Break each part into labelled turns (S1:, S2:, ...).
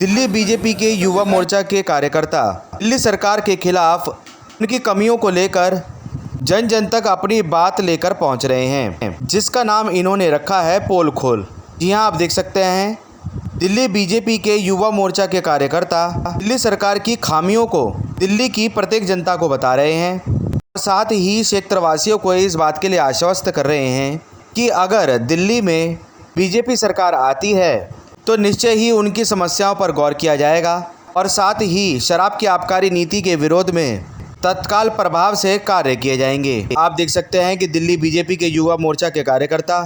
S1: Delhi BJP के युवा मोर्चा के कार्यकर्ता दिल्ली सरकार के खिलाफ उनकी कमियों को लेकर जन जन तक अपनी बात लेकर पहुंच रहे हैं, जिसका नाम इन्होंने रखा है पोल खोल। जी हां, आप देख सकते हैं दिल्ली बीजेपी के युवा मोर्चा के कार्यकर्ता दिल्ली सरकार की खामियों को दिल्ली की प्रत्येक जनता को बता रहे हैं और साथ ही क्षेत्रवासियों को इस बात के लिए आश्वस्त कर रहे हैं कि अगर दिल्ली में बीजेपी सरकार आती है तो निश्चय ही उनकी समस्याओं पर गौर किया जाएगा और साथ ही शराब की आबकारी नीति के विरोध में तत्काल प्रभाव से कार्य किए जाएंगे। आप देख सकते हैं कि दिल्ली बीजेपी के युवा मोर्चा के कार्यकर्ता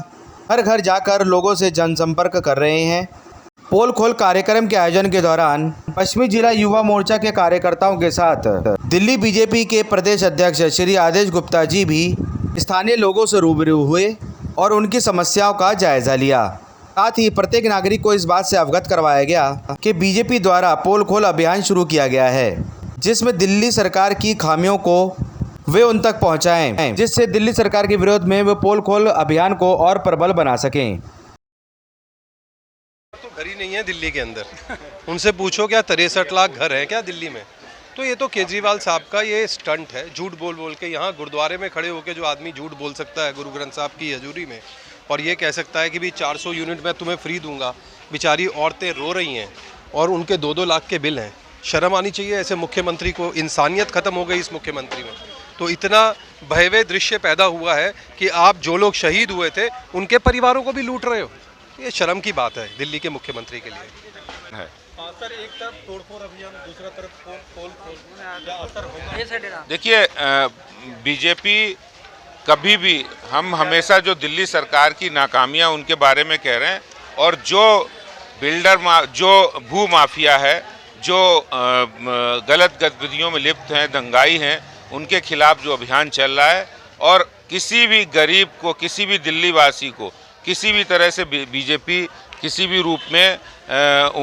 S1: हर घर जाकर लोगों से जनसंपर्क कर रहे हैं। पोल खोल कार्यक्रम के आयोजन के दौरान पश्चिमी जिला युवा मोर्चा के कार्यकर्ताओं के साथ दिल्ली बीजेपी के प्रदेश अध्यक्ष श्री आदेश गुप्ता जी भी स्थानीय लोगों से रूबरू हुए और उनकी समस्याओं का जायजा लिया। साथ ही प्रत्येक नागरिक को इस बात से अवगत करवाया गया कि बीजेपी द्वारा पोल खोल अभियान शुरू किया गया है, जिसमें दिल्ली सरकार की खामियों को वे उन तक पहुंचाएं, जिससे दिल्ली सरकार के विरोध में वे पोल खोल अभियान को और प्रबल बना सकें।
S2: तो घर ही नहीं है दिल्ली के अंदर। उनसे पूछो क्या 63 लाख घर है क्या दिल्ली में? तो ये तो केजरीवाल साहब का ये स्टंट है। झूठ बोल बोल के यहाँ गुरुद्वारे में खड़े होकर जो आदमी झूठ बोल सकता है गुरु ग्रंथ साहब की हजूरी में, और ये कह सकता है कि भी 400 यूनिट मैं तुम्हें फ्री दूंगा। बेचारी औरतें रो रही हैं और उनके 2-2 लाख के बिल हैं। शर्म आनी चाहिए ऐसे मुख्यमंत्री को। इंसानियत खत्म हो गई इस मुख्यमंत्री में। तो इतना भयावह दृश्य पैदा हुआ है कि आप जो लोग शहीद हुए थे उनके परिवारों को भी लूट रहे हो। ये शर्म की बात है दिल्ली के मुख्यमंत्री के लिए है।
S3: सर, एक तरफ तोड़फोड़ अभियान, दूसरा तरफ पोल खोल, क्या असर होगा?
S4: देखिए, बीजेपी कभी भी, हम हमेशा जो दिल्ली सरकार की नाकामियां उनके बारे में कह रहे हैं, और जो जो भू माफिया है, जो गलत गतिविधियों में लिप्त हैं, दंगाई हैं, उनके खिलाफ जो अभियान चल रहा है, और किसी भी गरीब को, किसी भी दिल्ली वासी को किसी भी तरह से बीजेपी किसी भी रूप में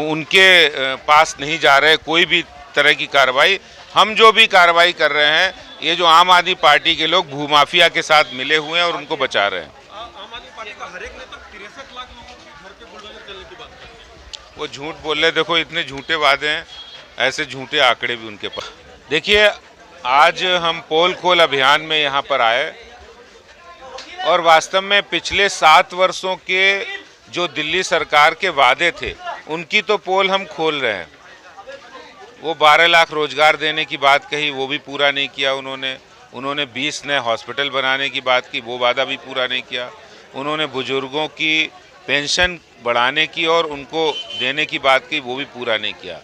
S4: उनके पास नहीं जा रहे कोई भी तरह की कार्रवाई। हम जो भी कार्रवाई कर रहे हैं, ये जो आम आदमी पार्टी के लोग भूमाफिया के साथ मिले हुए हैं और उनको बचा रहे हैं।
S3: आम आदमी पार्टी का हर एक नेता 63 लाख लोगों के घर पे बुलडोजर चलने की बात कर रहे हैं।
S4: वो झूठ बोल रहे। देखो, इतने झूठे वादे हैं, ऐसे झूठे आंकड़े भी उनके पास। देखिए, आज हम पोल खोल अभियान में यहाँ पर आए और वास्तव में पिछले 7 वर्षों के जो दिल्ली सरकार के वादे थे उनकी तो पोल हम खोल रहे हैं। वो 12 लाख रोजगार देने की बात कही, वो भी पूरा नहीं किया उन्होंने 20 नए हॉस्पिटल बनाने की बात की, वो वादा भी पूरा नहीं किया। उन्होंने बुजुर्गों की पेंशन बढ़ाने की और उनको देने की बात की, वो भी पूरा नहीं किया।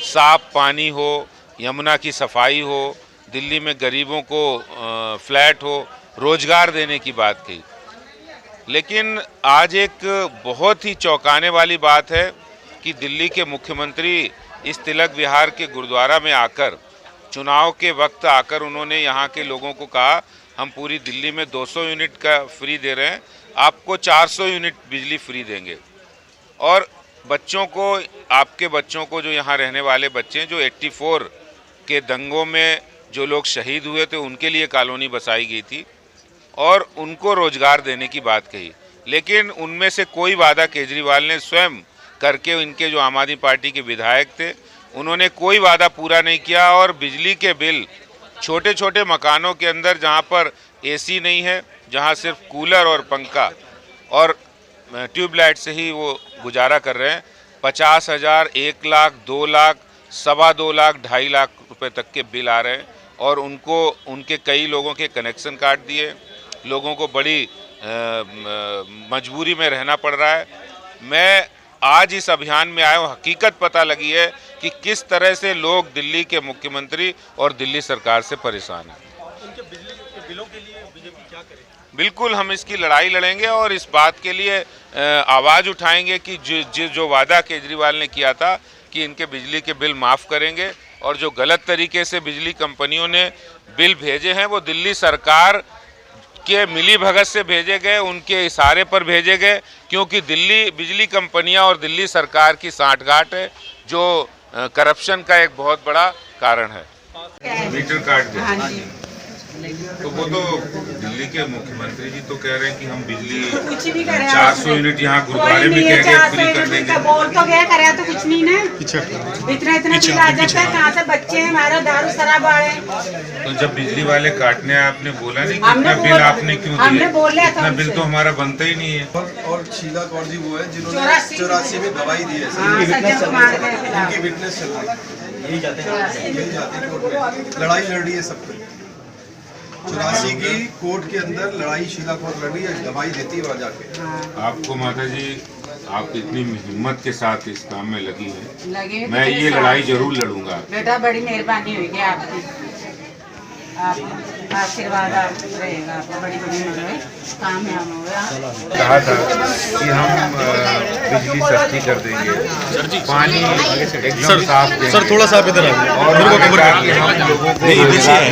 S4: साफ पानी हो, यमुना की सफाई हो, दिल्ली में गरीबों को फ्लैट हो, रोजगार देने की बात की। लेकिन आज एक बहुत ही चौंकाने वाली बात है कि दिल्ली के मुख्यमंत्री इस तिलक विहार के गुरुद्वारा में आकर, चुनाव के वक्त आकर, उन्होंने यहाँ के लोगों को कहा हम पूरी दिल्ली में 200 यूनिट का फ्री दे रहे हैं, आपको 400 यूनिट बिजली फ्री देंगे। और बच्चों को, आपके बच्चों को, जो यहाँ रहने वाले बच्चे हैं, जो 84 के दंगों में जो लोग शहीद हुए थे, उनके लिए कॉलोनी बसाई गई थी और उनको रोजगार देने की बात कही। लेकिन उनमें से कोई वादा केजरीवाल ने स्वयं करके, इनके जो आम आदमी पार्टी के विधायक थे, उन्होंने कोई वादा पूरा नहीं किया। और बिजली के बिल, छोटे छोटे मकानों के अंदर जहां पर एसी नहीं है, जहां सिर्फ कूलर और पंखा और ट्यूबलाइट से ही वो गुजारा कर रहे हैं, 50,000, 1 लाख, 2 लाख, 2.25 लाख, 2.5 लाख रुपए तक के बिल आ रहे हैं। और उनके कई लोगों के कनेक्शन काट दिए, लोगों को बड़ी मजबूरी में रहना पड़ रहा है। मैं आज इस अभियान में आया हूँ, हकीकत पता लगी है कि किस तरह से लोग दिल्ली के मुख्यमंत्री और दिल्ली सरकार से परेशान हैं।
S3: उनके बिजली के बिलों के लिए बीजेपी क्या करे?
S4: बिल्कुल, हम इसकी लड़ाई लड़ेंगे और इस बात के लिए आवाज़ उठाएंगे कि जो वादा केजरीवाल ने किया था कि इनके बिजली के बिल माफ़ करेंगे, और जो गलत तरीके से बिजली कंपनियों ने बिल भेजे हैं वो दिल्ली सरकार के मिली भगत से भेजे गए, उनके इशारे पर भेजे गए, क्योंकि दिल्ली बिजली कंपनियां और दिल्ली सरकार की सांठगांठ है, जो करप्शन का एक बहुत बड़ा कारण है। मीटर काट दे। तो वो तो दिल्ली के मुख्यमंत्री जी तो कह रहे हैं कि हम बिजली
S5: कुछ भी करे
S4: 400 यूनिट यहाँ गुरुद्वारे में कह के फ्री कर देंगे।
S5: बोल तो गया करे तो कुछ नहीं ना, इतना बिल आ जाता है। कहाँ से बच्चे हैं हमारे, दारू शराब वाले।
S4: तो जब बिजली वाले काटने आपने बोला नहीं कि इतना बिल आपने क्यों दिया? इतना बिल तो हमारा बनता ही नहीं है।
S6: और शीला कौर जी वो है जिन्होंने 84 में गवाही दी है, इनकी विटनेस चल रही है, यही जाते हैं कोर्ट में, लड़ाई लड़ रही है सब पे। 84 की कोर्ट के अंदर लड़ाई शीला कौर लड़ रही है, गवाही देती है वहाँ जाके।
S4: आपको माता जी, आप इतनी हिम्मत के साथ इस काम में लगी है,
S5: लगे
S4: मैं ये लड़ाई जरूर लड़ूंगा।
S5: बेटा, बड़ी मेहरबानी हुई आपकी, आप आशीर्वाद रहेगा आपका, बड़ी बड़ी कामयाब होगा।
S4: कहा था कि हम बिजली सस्ती कर देंगे, पानी एकदम साफ देंगे।
S3: सर थोड़ा सा इधर आइए।
S4: और हमने कहा कि हम लोगों को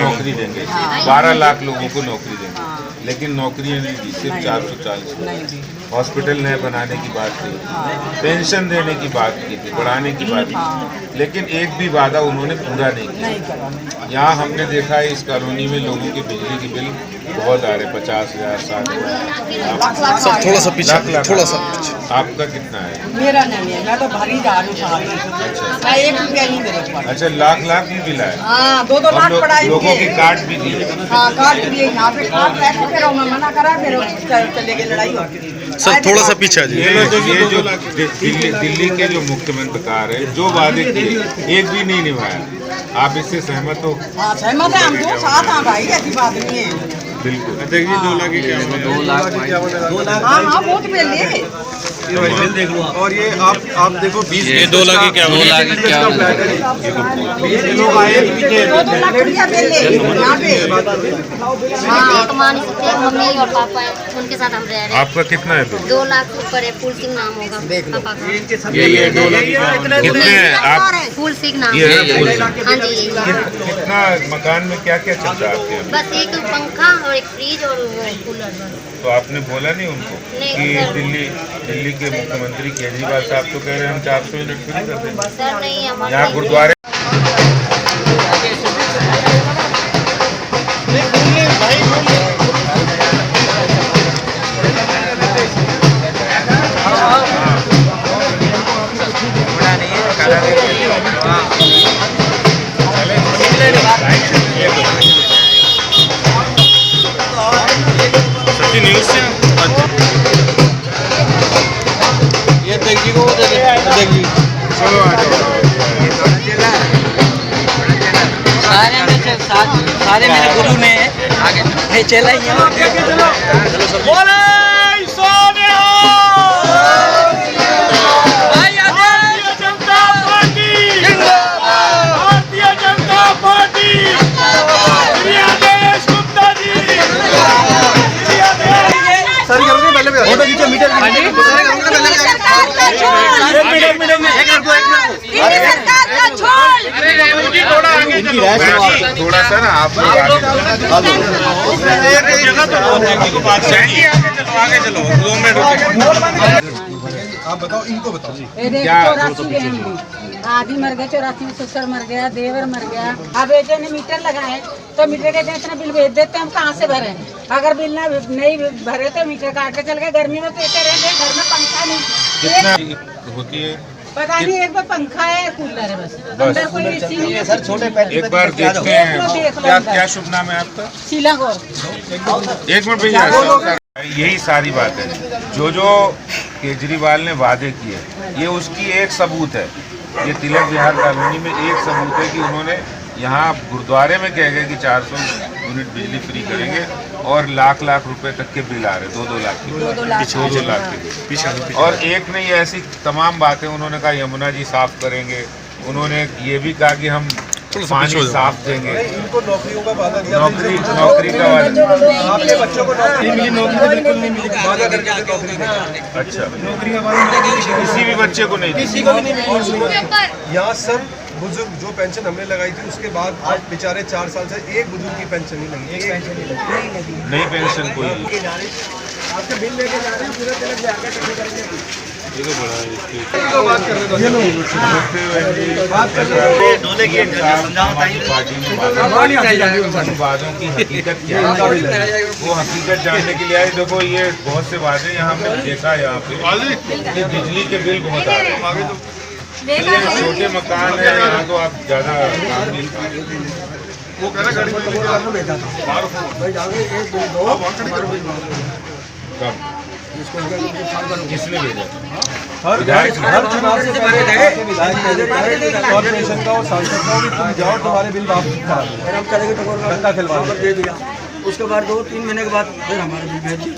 S4: नौकरी देंगे, 12 लाख लोगों को नौकरी देंगे, लेकिन नौकरियां नहीं दी, सिर्फ 440। हॉस्पिटल नए बनाने की बात की, पेंशन देने की बात की थी, बढ़ाने की बात की, लेकिन एक भी वादा उन्होंने पूरा नहीं किया। यहाँ हमने देखा है इस कॉलोनी में लोगों के बिजली की बिल बहुत आ रहे, 50,000, 60,000।
S3: सर थोड़ा सा पीछे, थोड़ा सा
S4: आपका कितना है?
S7: मेरा नहीं है, मैं तो भरी जा रही हूँ, मैं 1 रुपया नहीं मेरे पास।
S4: अच्छा, लाख भी बिल है।
S7: हाँ, 2-2 लाख पढ़ाई
S4: लोगों की कार्ड भी दिए।
S7: हाँ, कार्ड दिए, यहाँ पे कार्ड पैसे फिर मैं मना करा, फिर चले गए लड़ाई होती।
S3: सर थोड़ा सा पीछे आ
S4: ये जो दिल्ली के जो मुख्यमंत्री बता रहे, जो वादे किए एक भी नहीं निभाया, आप इससे सहमत हो?
S7: हाँ, सहमत है, हम दो साथ हैं भाई, ऐसी बात नहीं है।
S4: बिल्कुल।
S3: देखिए 2 लाख की क्या 2 लाख।
S7: हाँ हाँ, बहुत मिल लिए।
S6: और ये आप देखो 20
S3: ये 2 लाख की क्या 2 लाख की क्या
S6: लोग आए पीछे
S7: 2-2 लाख रुपया मिल लिए यहाँ पे।
S8: हाँ, कमा नहीं सकते, मम्मी और पापा है, उनके साथ हम रह रहे हैं।
S4: आपका कितना है बिल?
S8: 2 लाख ऊपर है, फूल सिंह नाम होगा पापा का।
S4: ये 2 लाख कितने हैं आप?
S8: फूल सिंह नाम
S4: ये
S8: है।
S4: है फूल सिंह।
S8: हाँ जी, यही।
S4: कितना मकान में क्या क्या चल रहा है आपके यहाँ?
S8: बस एक पंखा और एक फ्रिज और वो कूलर बस।
S4: तो आपने बोला नहीं उनको
S8: नहीं,
S4: कि
S8: सर।
S4: दिल्ली के मुख्यमंत्री केजरीवाल साहब तो कह रहे हैं हम 400 यूनिट फ्री कर देंगे
S8: सर नहीं, हमारे
S4: यहाँ गुरुद्वारे।
S3: न्यूज़ से ये देखिए वो देखिए
S4: चलो आ जाओ।
S7: सारे मेरे गुरु ने आगे चला ही
S4: थोड़ा सा ना आप लोग
S3: आगे चलो 2 मिनट।
S6: आप बताओ, इनको बताओ।
S5: 84 में हम भी, आदमी मर गया, 84 में ससुर मर गया, देवर मर गया। अब बेटे ने मीटर लगाए तो मीटर के इतना बिल भेज देते हैं, हम कहाँ से भरें? अगर बिल ना नहीं भरे तो मीटर काट के चल गए। गर्मी में तो ऐसे रहते, घर में पंखा नहीं,
S4: कितना होती है?
S5: पता नहीं, एक बार पंखा है, कूलर है, बस अंदर कोई एसी नहीं है। सर छोटे
S4: एक बार देखते हैं क्या शुभ नाम है आपका?
S5: शीला कौर।
S4: 1 मिनट भैया। यही सारी बात है, जो केजरीवाल ने वादे किए, ये उसकी एक सबूत है। ये तिलक विहार कॉलोनी में एक सबूत है कि उन्होंने यहाँ गुरुद्वारे में कह गए कि 400 यूनिट बिजली फ्री करेंगे और लाख रुपए तक के बिल आ रहे, 2-2 लाख के, 2-2 लाख के। और एक नहीं, ऐसी तमाम बातें उन्होंने कहा, यमुना जी साफ करेंगे, उन्होंने ये भी कहा कि हम पानी साफ देंगे।
S6: इनको नौकरियों का वादा दिया,
S4: नौकरी का वादा।
S6: आपके बच्चों को नौकरी मिली, नौकरी तो बिल्कुल नहीं मिली, वादा करके नौकरी नहीं।
S4: अच्छा,
S6: नौकरी का वादा
S4: किसी भी बच्चे को नहीं दी।
S6: किसी को भी नहीं मिली। यहाँ सब बुजुर्ग जो पेंशन हमने लगाई थी उसके बाद आज बेचारे 4 साल से एक बुजुर्ग की पेंशन नहीं लगी, एक पेंशन नहीं लगी,
S4: नई पेंशन कोई
S6: आपके बिल लेके जा रहे हैं, पूरे तिलक जाकर करेंगे।
S4: ये तो बड़ा है इसकी पार्टी में वादों की हकीकत क्या है, वो हकीकत जानने के लिए आए। देखो ये बहुत से वादे यहाँ हमने देखा है, यहाँ पे ये बिजली के बिल बहुत आ रहे हैं। ये छोटे मकान है यहाँ तो आप ज़्यादा काम नहीं
S3: वो कह रहा गाड़ी
S4: कब किसने भेजा?
S6: हर चुनाव से पहले कॉर्पोरेशन का और सांसद का भी तुम जाओ तुम्हारे बिल वापस
S9: दे दिया। उसके बाद 2-3 महीने के बाद फिर हमारे बिल भेज दिए,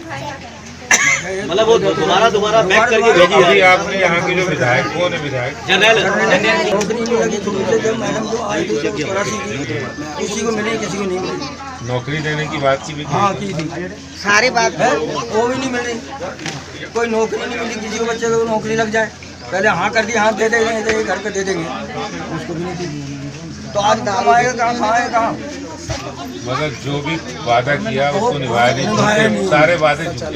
S9: मतलब वो दोबारा बैक करके भेजी।
S4: अभी आपने यहाँ के जो विधायक, कौन है विधायक?
S9: नौकरी नहीं लगी शुरू से, जब मैडम जो आई थी 84 की, किसी को मिली किसी को नहीं मिली।
S4: नौकरी देने की बात की भी
S9: हाँ की थी, सारी बात है, वो भी नहीं मिली। कोई नौकरी नहीं मिली, किसी को बच्चे को नौकरी लग जाए, पहले हाँ कर दी, हाँ दे देंगे घर पे दे देंगे, उसको भी नहीं दी। तो आज काम आएगा कहाँ आएगा कहाँ?
S4: मतलब जो भी वादा किया उसको निभाया नहीं, सारे वादे झूठे।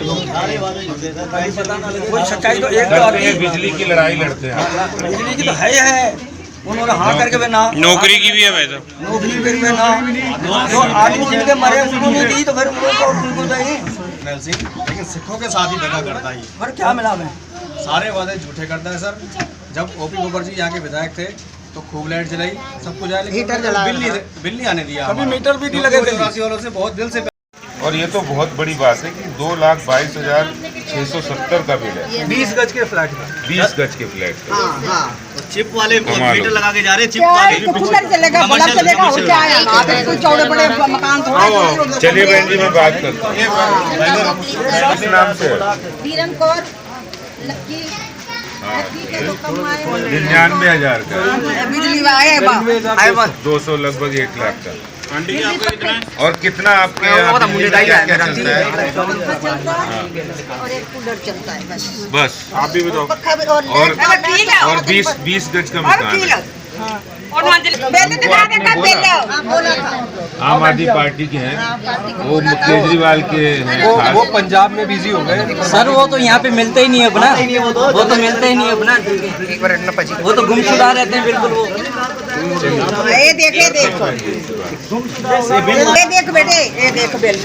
S9: कोई सच्चाई तो एक
S4: लड़ते हैं, बिजली की लड़ाई लड़ते हैं।
S9: बिजली की तो है, उन्होंने हाँ करके भी ना,
S3: नौकरी की भी है वैसे,
S9: नौकरी करके भी ना, जो आदमी जिनके मरे उनको नहीं दी तो फिर उनको देंगे।
S6: लेकिन सिखों के साथ ही धक्का करता है।
S9: पर क्या मिला मैं,
S6: सारे वादे झूठे करता है सर। जब ओपी मुखर्जी यहाँ के विधायक थे तो खूब लाइट जलाई, सब कुछ आया, लेकिन बिल नहीं आने दिया।
S9: कभी मीटर भी नहीं लगे थे।
S6: 84 वालों से बहुत दिल से।
S4: और ये तो बहुत बड़ी बात है कि 2,22,670 का बिल है
S6: 20 गज के फ्लैट का,
S4: 20 गज के फ्लैट।
S9: चिप वाले
S4: कमाल
S9: मीटर
S4: हो।
S9: लगा के जा रहे हैं, चिप वाले
S7: चलेगा बल्ब चलेगा और क्या है, कोई चौड़े बड़े मकान थोड़ा।
S4: चलिए बहन जी मैं बात करता हूँ, किस नाम से?
S7: धीरन कौर लक्की के तो कम आए
S4: 99,000 का,
S7: बिजली आए
S4: 200 लगभग 1 लाख का। और कितना आपके यहाँ बिजली का क्या चलता है?
S7: और एक कूलर चलता है
S4: बस आप भी बताओ। और 20 गज का मकान है। आम आदमी पार्टी के हैं, वो केजरीवाल के हैं।
S6: वो पंजाब में बिजी हो गए
S9: सर। वो तो यहाँ पे मिलते ही नहीं अपना, वो तो मिलते ही नहीं अपना, वो तो गुमशुदा रहते हैं बिल्कुल। वो
S7: ये देख ये देख बेटे, ये देख बिल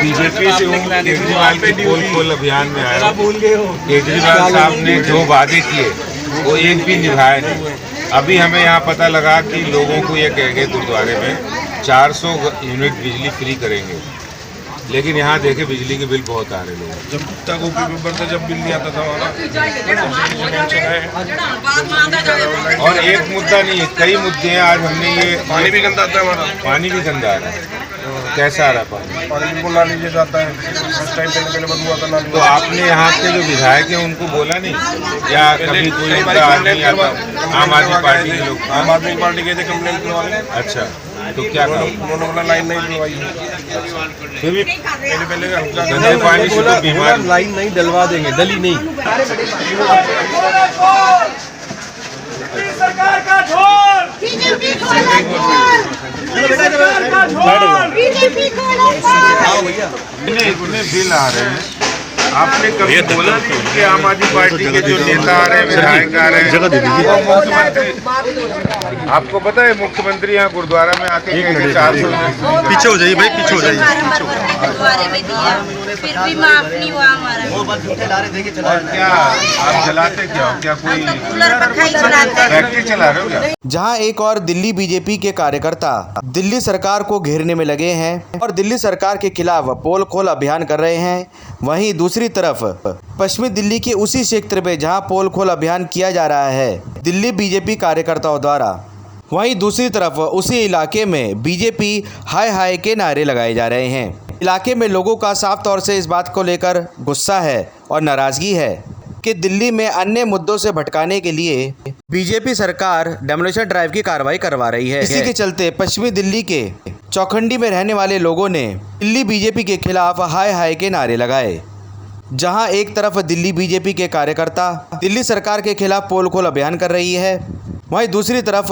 S4: बीजेपी से हूँ, केजरीवाल के पोल खोल अभियान में आया। केजरीवाल साहब ने जो वादे किए वो एक भी निभाए नहीं। अभी हमें यहाँ पता लगा कि लोगों को ये कह गए गुरुद्वारे में 400 यूनिट बिजली फ्री करेंगे, लेकिन यहाँ देखे बिजली के बिल बहुत आ रहे लोग।
S3: जब तक ओपी पेपर था, जब बिल नहीं आता था हमारा।
S4: और एक मुद्दा नहीं है, कई मुद्दे हैं। आज हमने ये
S3: पानी भी गंदा आता है हमारा,
S4: पानी भी गंदा आ रहा है। कैसा आ रहा है पानी?
S3: पानी बिल्कुल ना लीजिए जाता है, फर्स्ट टाइम देने के लिए बदबू आता ना।
S4: तो आपने यहाँ के जो विधायक हैं उनको बोला नहीं, या कभी कोई उनका आदमी आता? आम आदमी पार्टी के लोग,
S3: आम आदमी पार्टी गए थे कंप्लेंट करवाने।
S4: अच्छा तो क्या करो?
S3: उन्होंने बोला लाइन नहीं डलवाई है।
S4: फिर भी
S3: पहले
S4: गंदे पानी से तो बीमार।
S6: लाइन नहीं डलवा देंगे, डली नहीं।
S3: सरकार का झोल,
S7: बीजेपी को सरकार का बीजेपी को
S4: इतने बिल आ रहे हैं, आपने कभी बोला नहीं कि आम आदमी पार्टी के जो नेता आ रहे हैं, विधायक आ रहे हैं, मुख्यमंत्री, आपको पता है मुख्यमंत्री यहाँ गुरुद्वारा में आके
S6: पीछे हो जाइए भाई, पीछे हो जाइए।
S8: गुरुद्वारे में दिया, फिर भी माफ नहीं हुआ हमारा।
S4: और क्या आप जलाते क्या हो? क्या कोई
S8: कूलर पंखा ही चलाते हैं।
S4: फैक्ट्री चला रहे हो क्या?
S1: जहां एक और दिल्ली बीजेपी के कार्यकर्ता दिल्ली सरकार को घेरने में लगे हैं और दिल्ली सरकार के खिलाफ पोल खोल अभियान कर रहे हैं, वहीं दूसरी तरफ पश्चिमी दिल्ली के उसी क्षेत्र में जहां पोल खोल अभियान किया जा रहा है दिल्ली बीजेपी कार्यकर्ताओं द्वारा, वहीं दूसरी तरफ उसी इलाके में बीजेपी हाय हाय के नारे लगाए जा रहे हैं। इलाके में लोगों का साफ तौर से इस बात को लेकर गुस्सा है और नाराजगी है कि दिल्ली में अन्य मुद्दों से भटकाने के लिए बीजेपी सरकार डेमोलिशन ड्राइव की कार्रवाई करवा रही है। इसी के चलते पश्चिमी दिल्ली के चौखंडी में रहने वाले लोगों ने दिल्ली बीजेपी के खिलाफ हाय हाय के नारे लगाए। जहां एक तरफ दिल्ली बीजेपी के कार्यकर्ता दिल्ली सरकार के खिलाफ पोल खोल अभियान कर रही है, वहीं दूसरी तरफ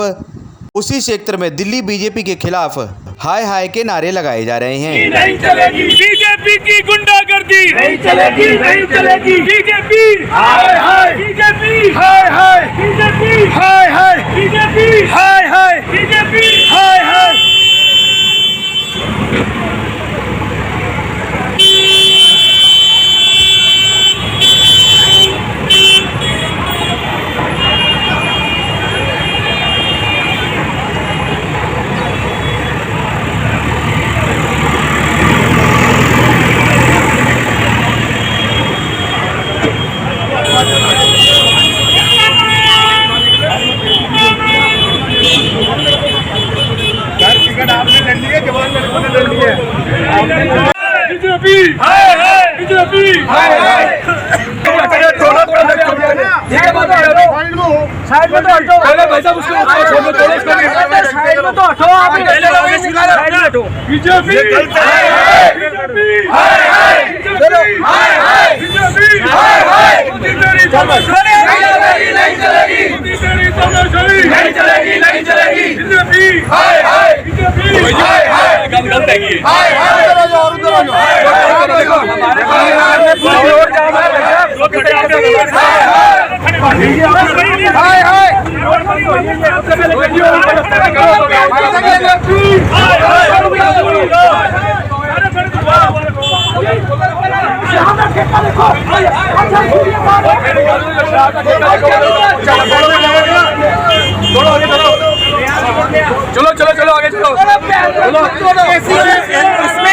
S1: उसी क्षेत्र में दिल्ली बीजेपी के खिलाफ हाय हाय के नारे लगाए जा रहे हैं।
S3: नहीं चलेगी बीजेपी की गुंडागर्दी, नहीं चलेगी, नहीं चलेगी बीजेपी हाय हाय, बीजेपी हाय हाय, बीजेपी हाय हाय, बीजेपी हाय हाय, बीजेपी हाय हाय। बीजेपी हाय हाय, बीजेपी हाय हाय। साइड में तो हटो, पहले भाई साहब उसको साइड में तो हटो, आप बीजेपी हाय हाय, बीजेपी हाय हाय, बीजेपी हाय हाय, बीजेपी हाय हाय। तेरी तमाशाई नहीं चलेगी, तेरी तमाशाई नहीं चलेगी, नहीं चलेगी बीजेपी हाय हाय, बीजेपी हाय हाय, गलत है ये हाय हाय। चलो चलो चलो आगे चलो।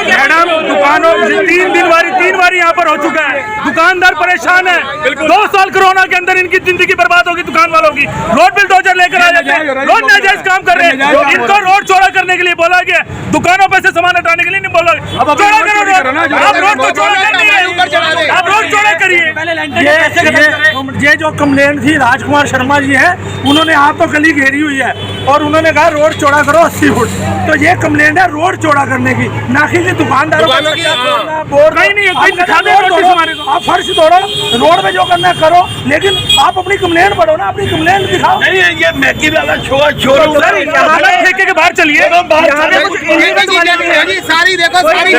S3: मैडम दुकानों तीन बार यहाँ पर हो चुका है, दुकानदार परेशान है। 2 साल कोरोना के अंदर इनकी जिंदगी बर्बाद होगी दुकान वालों की। रोड बिल्डोजर लेकर आ जाते हैं, रोड नाजायज काम कर रहे हैं। इनको रोड चौड़ा करने के लिए बोला गया, दुकानों पे से सामान हटाने के लिए नहीं बोला गया। चौड़ा करो रोड, आप रोड को चौड़ा कर नहीं, आप रोड चौड़ा करिए। ये जो कंप्लेंट थी राजकुमार शर्मा जी है, उन्होंने यहाँ तो गली घेरी हुई है और उन्होंने कहा रोड चौड़ा करो 80 फुट। तो ये कंप्लेंट है रोड चौड़ा करने की, ना कि दुकानदारों की। आप फर्श तोड़ो, रोड में जो करना है करो, लेकिन आप अपनी कंप्लेंट पढ़ो ना, अपनी कंप्लेंट दिखाओ। नहीं ये मैगी वाला ठेके के बाहर चलिए, सारी देखो सारी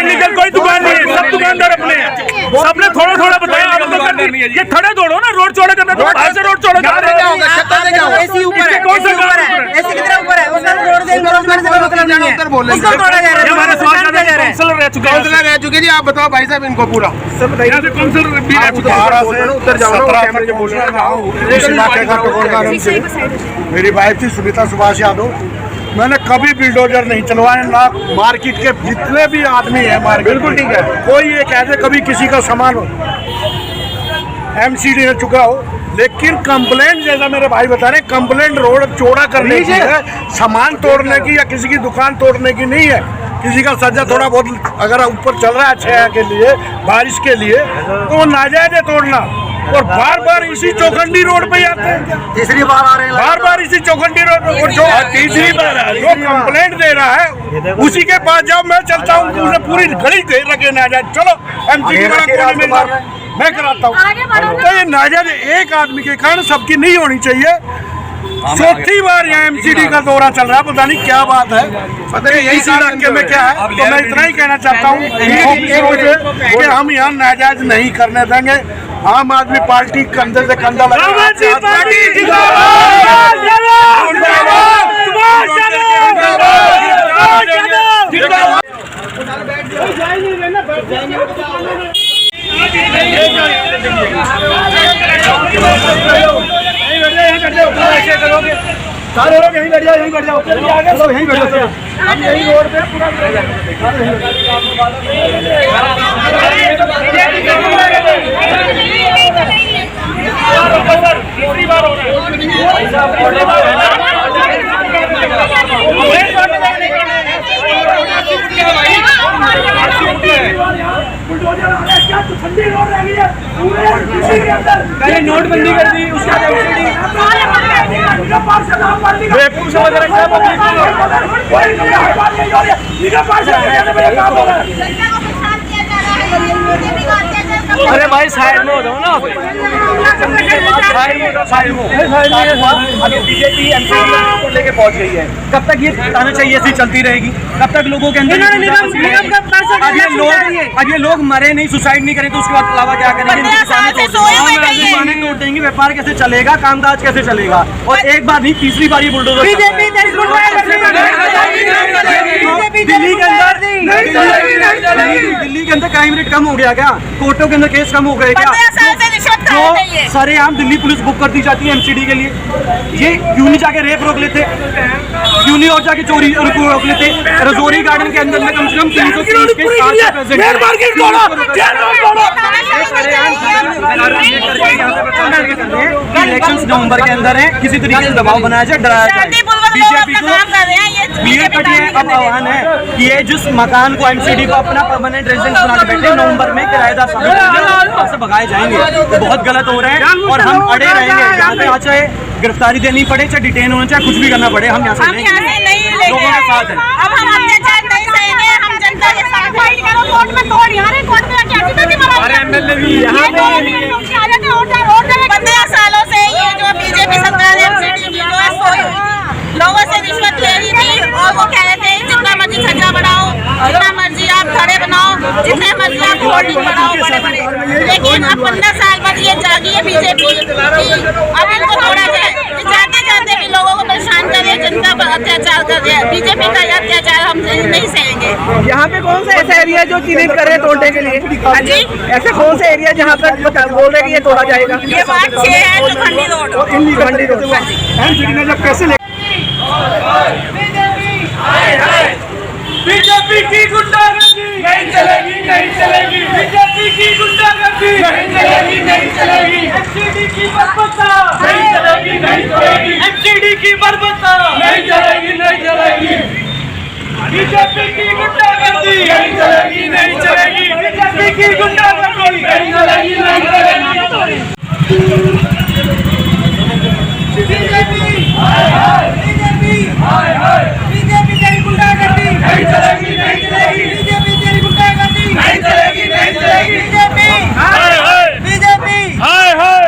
S3: इलीगल कोई दुकान नहीं है, सब दुकानदार अपने हैं। सबने थोड़ा थोड़ा बताया, ये थोड़ा तोड़ो ना, रोड चौड़ा करना तो बाहर से रोड चौड़ा कर रह चुके जी। आप बताओ भाई साहब इनको पूरा
S10: मेरी वाइफ थी सुनीता सुभाष यादव। मैंने कभी बिल्डोजर नहीं चलवाया, ना मार्केट के जितने भी आदमी हैं मार्केट, बिल्कुल ठीक है, कोई ये कहते कभी किसी का सामान एमसीडी ने चुका हो। लेकिन कंप्लेंट जैसा मेरे भाई बता रहे, कंप्लेंट रोड चौड़ा करने की है, सामान तोड़ने की या किसी की दुकान तोड़ने की नहीं है। किसी का सज्जा थोड़ा बहुत अगर ऊपर चल रहा है छाया के लिए, बारिश के लिए, तो वो नाजायज है तोड़ना। और बार बार इसी चौखंडी रोड पे आते हैं, तीसरी बार आ रहे हैं, बार बार इसी चौखंडी रोड पे। और जो तीसरी बार जो कंप्लेंट दे रहा है उसी के पास जाओ, मैं चलता हूँ, उसे पूरी घड़ी घेर रखे नाजायज। चलो एमसीडी मैं कराता हूँ। तो ये नाजायज एक आदमी के कारण सबकी नहीं होनी चाहिए। चौथी बार यहाँ एमसीडी का दौरा चल रहा है, पता नहीं क्या बात है, पता नहीं इस इलाके में क्या है। तो मैं इतना ही कहना चाहता हूँ कि हम यहाँ नाजायज नहीं करने देंगे। आम आदमी पार्टी कंधे से कंधा लगा सारे लोग यहीं बैठ जाओ, यहीं बैठ जाओ, चलो यहीं बैठ जाओ। हम यहीं रोड पे पूरा पहले नोटबंदी कर दी, उसके अरे भाई साइड में हो जाओ ना,
S3: अभी बीजेपी एमसीडी को लेके पहुंच गई है। कब तक ये तानाशाही ऐसी चलती रहेगी? कब तक लोगों के अंदर अब ये लोग मरे नहीं, सुसाइड नहीं करें तो उसके बाद अलावा क्या करेंगे? दुकानें तोड़ देंगे, व्यापार कैसे चलेगा, कामकाज कैसे चलेगा? और एक बार नहीं, तीसरी बार ये बुलडोजर दिल्ली के अंदर क्राइम रेट कम हो गया क्या? कोर्टों के अंदर केस कम हो गए क्या? जो सरेआम दिल्ली पुलिस बुक कर दी जाती है एमसीडी के लिए, ये क्यों नहीं जाके रेप रोक लेते? क्यों नहीं और जाके चोरी रोक लेते? रजौरी गार्डन के अंदर में कम से कम 330 के इलेक्शन नवंबर के अंदर है, किसी तरीके से दबाव बनाया जाए, डराया जाए। बीजेपी को क्लियर कट ये अब आह्वान है कि ये जिस मकान को एमसीडी को अपना परमानेंट रेजिडेंस बना के बैठे नवंबर में किराएदार से भगाए जाएंगे, तो बहुत गलत हो रहे हैं और हम अड़े रहेंगे। यहाँ पे चाहे गिरफ्तारी देनी पड़े, चाहे डिटेन होना, चाहे कुछ भी करना पड़े, हम यहाँ से नहीं लोगों के साथ हैं।
S5: अब हम अत्याचार नहीं सहेंगे, हम जनता के साथ फाइट करो। कोर्ट में तोड़, यहाँ कोर्ट में क्या एमएलए भी यहाँ 15 सालों से ये जो बीजेपी सरकार है एमसीडी की जो है लोगों से रिश्वत ले रही थी और वो कह रहे थे जितना मर्जी सजा बढ़ाओ, जितना मर्जी आप खड़े बनाओ, जितने मर्जी आप होर्डिंग बढ़ाओ बड़े बड़े, लेकिन अब 15 साल बाद ये जागी है बीजेपी अब इनको तोड़ा जाए। जाते जाते भी लोगों को परेशान कर रहे, जनता पर अत्याचार कर रहे हैं। बीजेपी का ये अत्याचार हम नहीं सहेंगे।
S7: यहाँ पे कौन सा ऐसा एरिया जो चिन्हित करे तोड़ने के लिए?
S5: हाँ जी,
S7: ऐसा कौन सा एरिया जहाँ पर बोल रहे कि ये तोड़ा जाएगा?
S5: ये वार्ड 6 है, चौखंडी रोड।
S7: कैसे
S3: बीजेपी की गुंडागर्दी नहीं चलेगी, नहीं चलेगी। बीजेपी की गुंडागर्दी नहीं चलेगी, नहीं चलेगी। एमसीडी की बर्बरता नहीं चलेगी, नहीं चलेगी। एमसीडी की बर्बरता नहीं चलेगी, नहीं चलेगी। बीजेपी की गुंडागर्दी नहीं चलेगी, नहीं चलेगी। बीजेपी की गुंडागर्दी नहीं चलेगी, नहीं चलेगी। बीजेपी हाय हाय, बीजेपी हाय हाय, बीजेपी तेरी गुंडागर्दी नहीं चलेगी, नहीं चलेगी। बीजेपी तेरी गुंडागर्दी नहीं चलेगी, नहीं चलेगी। बीजेपी हाय हाय, बीजेपी हाय हाय।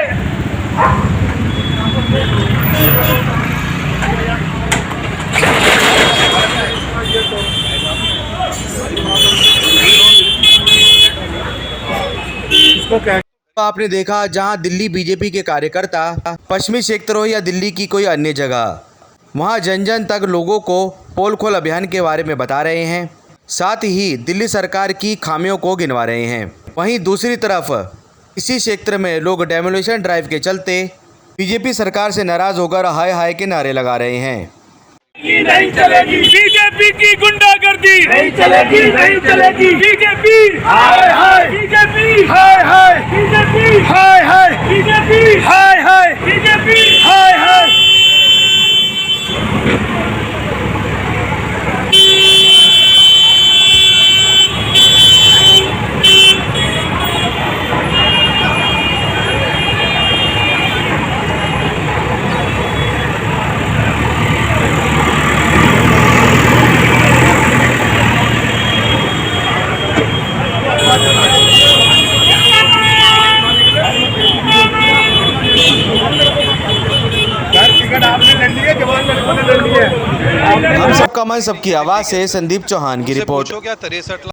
S1: आपने देखा जहां दिल्ली बीजेपी के कार्यकर्ता पश्चिमी क्षेत्र हो या दिल्ली की कोई अन्य जगह, वहां जन जन तक लोगों को पोल खोल अभियान के बारे में बता रहे हैं, साथ ही दिल्ली सरकार की खामियों को गिनवा रहे हैं। वहीं दूसरी तरफ इसी क्षेत्र में लोग डेमोलिशन ड्राइव के चलते बीजेपी सरकार से नाराज होकर हाय हाय के नारे लगा रहे हैं।
S3: नहीं चलेगी बीजेपी की गुंडागर्दी, नहीं चलेगी, नहीं चलेगी। बीजेपी हाय हाय, बीजेपी हाय हाय, बीजेपी हाय हाय, बीजेपी हाय हाय, बीजेपी हाय हाय।
S1: हम सबका मन सबकी आवाज़ से संदीप चौहान की रिपोर्ट।
S2: क्या 63